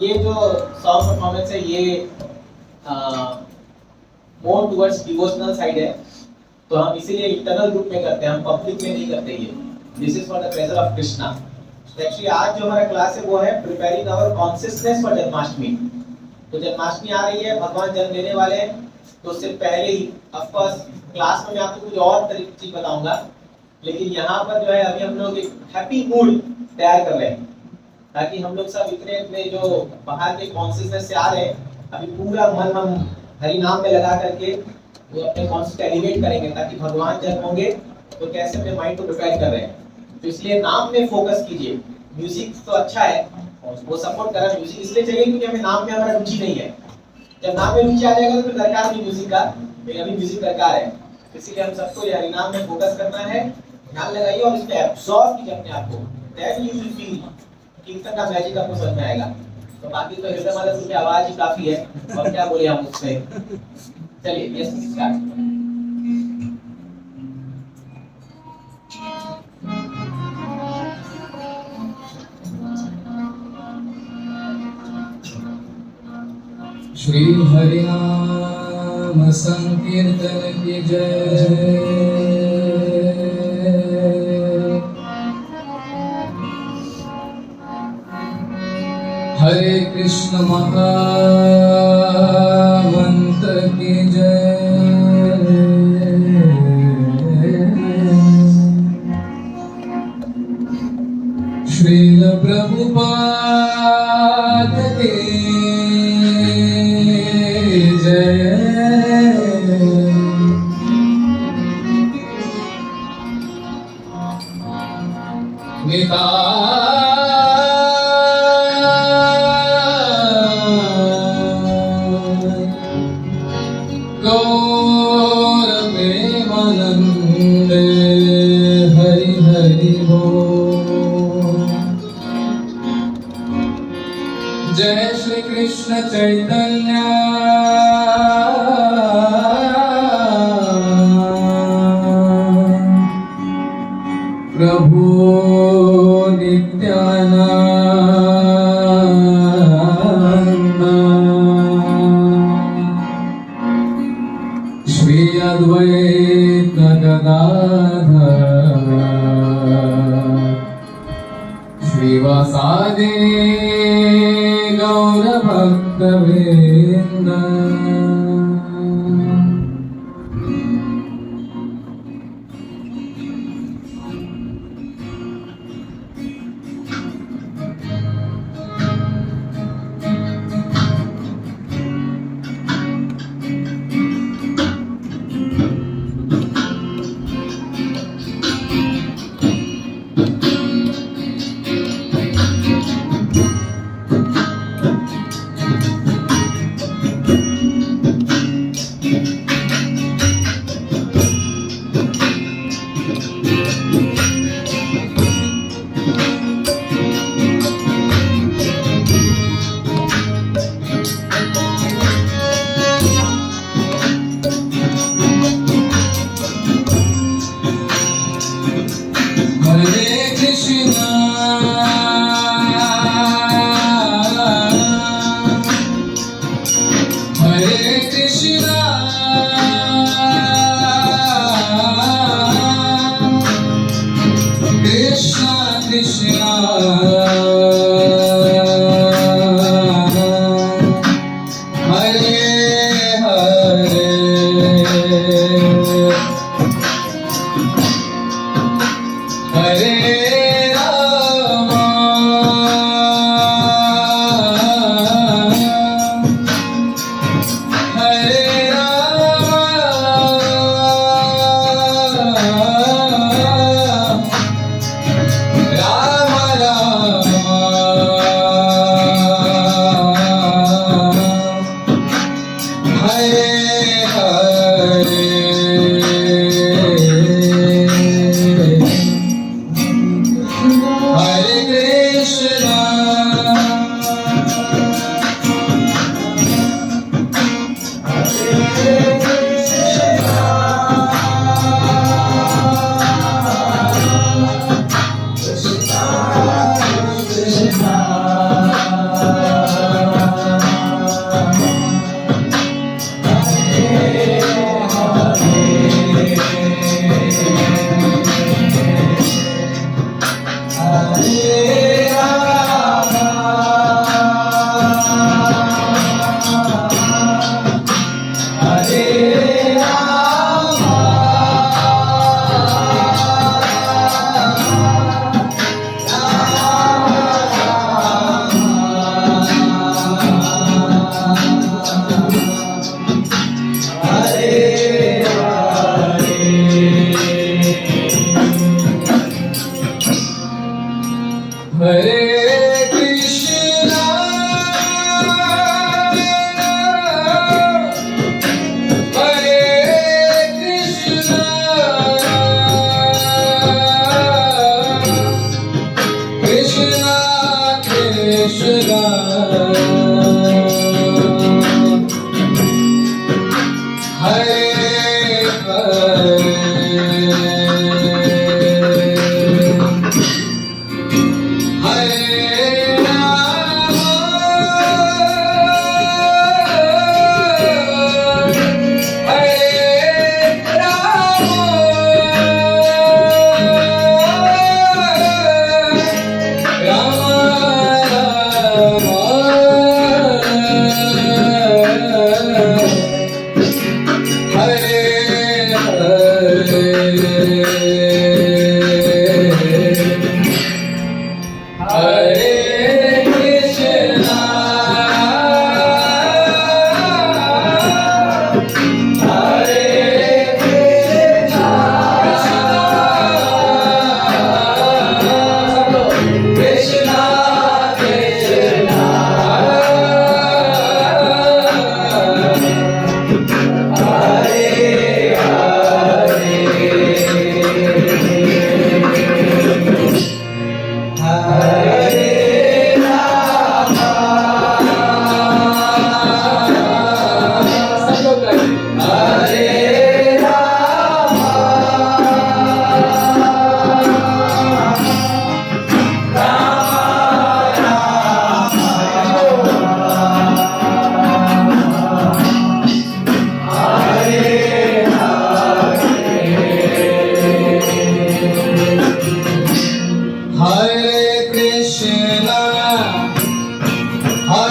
ये जो song performance है ये मोर टुवर्ड्स डिवोशनल साइड है, तो हम इसीलिए इंटरनल ग्रुप में करते हैं, हम पब्लिक में नहीं करते ये। This is for the pleasure of Krishna. Actually आज जो हमारा क्लास है वो है preparing our consciousness for Janmashtami. तो जन्माष्टमी आ रही है, भगवान जन्म लेने वाले हैं, तो उससे पहले ही ऑफ कोर्स क्लास में मैं आपको कुछ और तरीके चीज बताऊंगा, लेकिन यहाँ पर जो है अभी हम लोग एक हैप्पी मूड तैयार कर रहे हैं, ताकि हम लोग सब इतने इतने जो बाहर के कॉन्शियसनेस से आ रहे हैं, अभी पूरा मन हम हरि नाम में लगा करके वो अपने कॉन्शियस को एलिवेट करेंगे, ताकि भगवान जब होंगे तो कैसे अपने माइंड को प्रिपेयर कर रहे हैं। तो इसलिए नाम में फोकस कीजिए। म्यूजिक तो अच्छा है, वो सपोर्ट कर रहा है, म्यूजिक इसलिए चाहिए क्योंकि हमें नाम में हमारा रुचि नहीं है। जब नाम में रुचि आ जाएगा तो फिर दरकार नहीं म्यूजिक का, लेकिन अभी म्यूजिक दरकार है। इसीलिए हम सबको हरि नाम में फोकस करना है, ध्यान लगाइए और इसमें एब्सॉर्ब कीजिए अपने आप को, देन यू विल फील कीर्तन का मैजिक आपको समझ में आएगा। तो बाकी तो हृदय माता की आवाज ही काफी है, और क्या बोले हम उससे। चलिए यस स्टार्ट। श्री हरिनाम संकीर्तन की जय। हरे कृष्ण महामंत्र की जय। श्रील प्रभुपाद की जय। गौर प्रेमानंद हरि हरि बोल। जय श्री कृष्ण चैतन्य प्रभु नित्यानंद। श्री अद्वैत गदाधर श्रीवासादि गौर भक्तवृंद।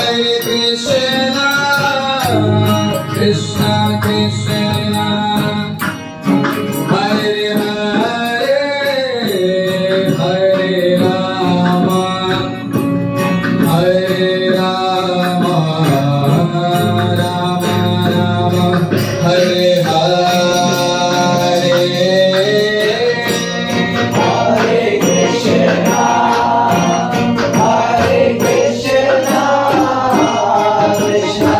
Hare Krishna, Krishna Krishna, Hare Hare, Hare Rama, Hare Rama, Rama Rama, Hare Hare. Hare Krishna, Hare Krishna, Krishna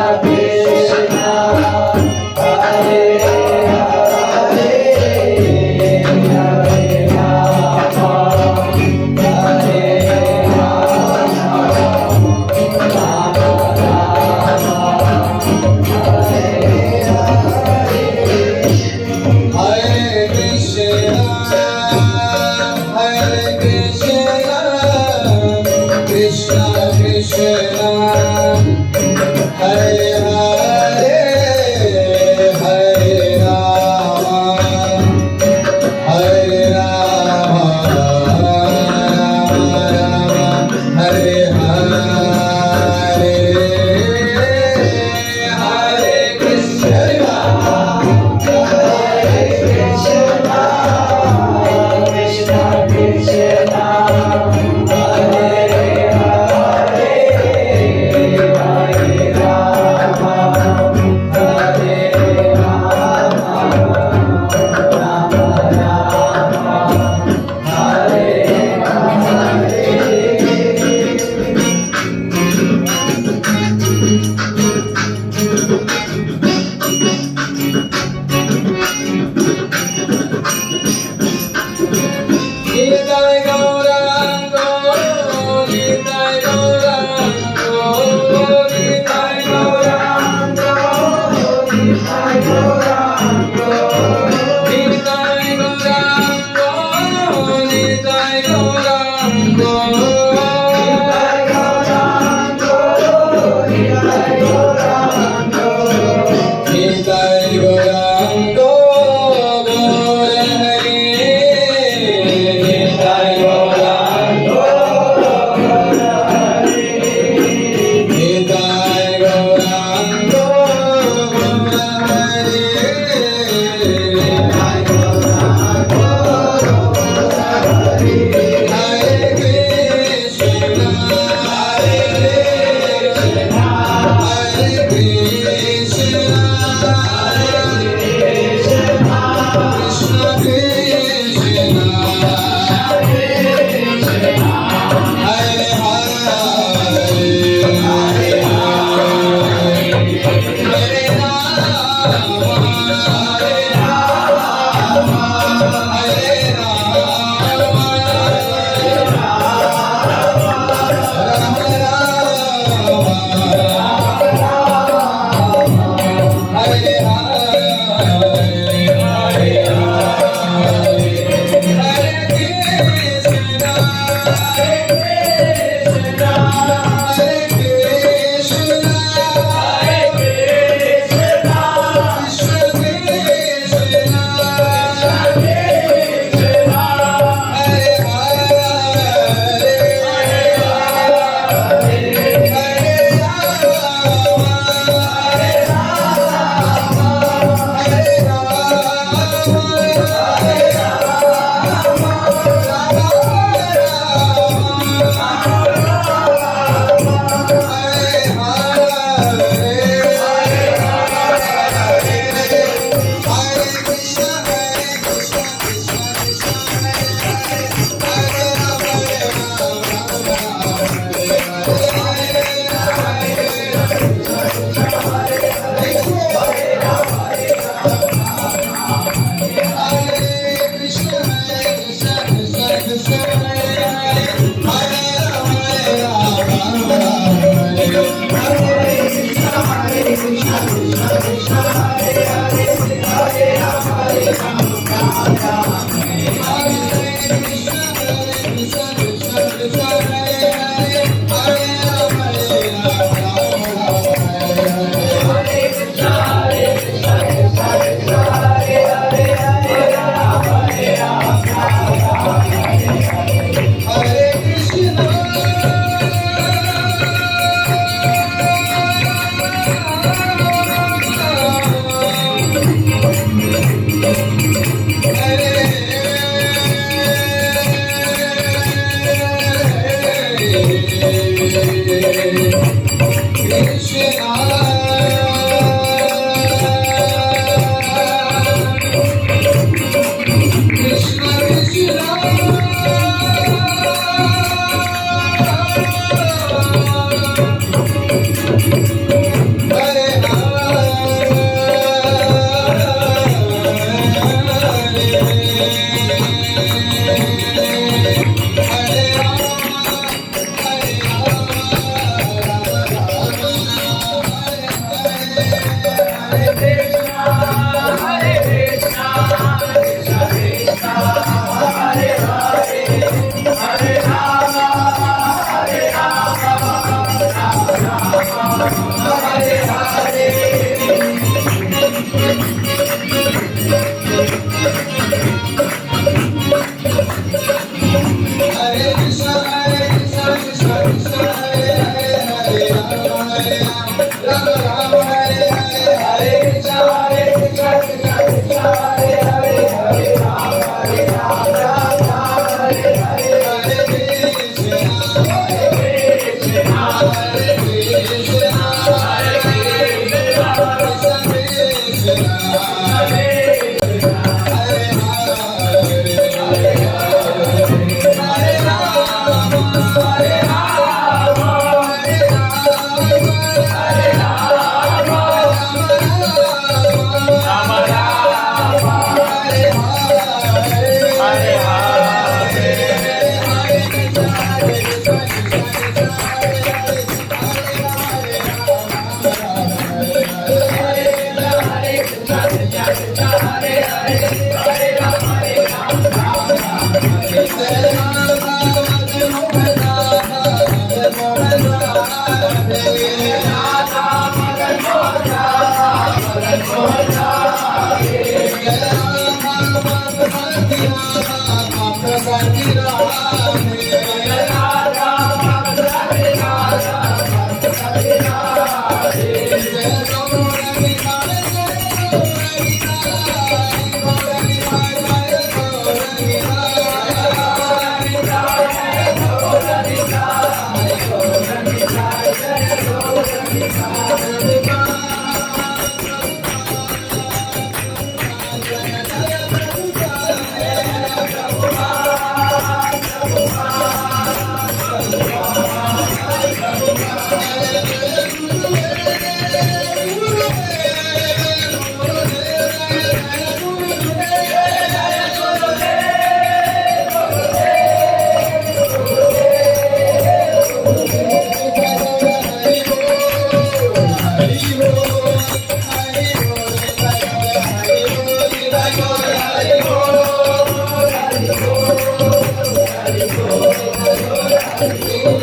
Ram Ram Hare Hare Hare Krishna Hare Krishna Krishna Krishna Hare Hare Hare Ram Ram Ram Hare Hare Hare Krishna Hare Krishna Hare Krishna Hare Krishna Hare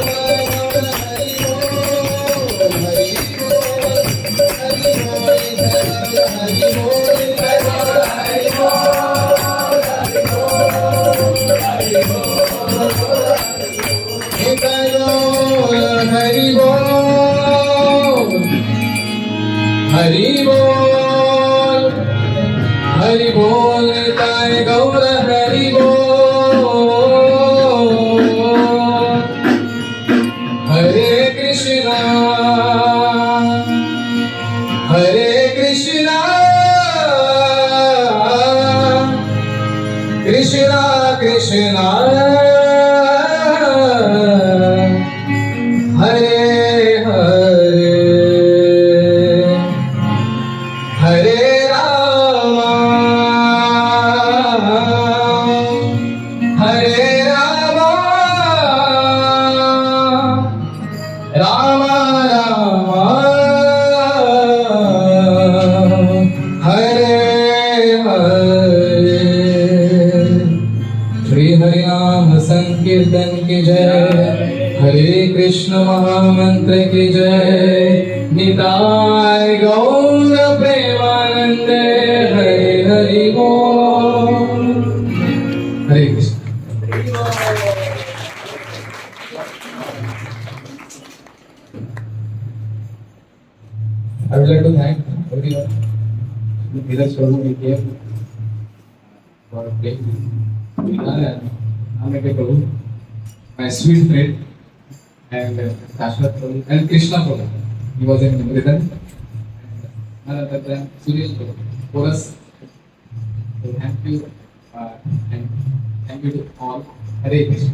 Hari Bol, Nitai Gaur Hari Bol, Hare Krishna, Hare Krishna, Krishna Krishna, Hare Hare, Hare Rama, Hare Rama, Rama Rama, Hare Hare. Shri Hari Naam Sankirtan ki jai, Hare Krishna Mahamantra ki jai, Nitai Gaur Premanande, Hare Hari Bol. Hare Krishna. I would like to thank everyone. Dheeraj Prabhu we came for playing and Amrita Prabhu, my sweet friend, and Kashwat Prabhu and Krishna Prabhu. He was in rhythm. And other than Suresh Prabhu for us. So thank you and thank you to all. Hare Krishna.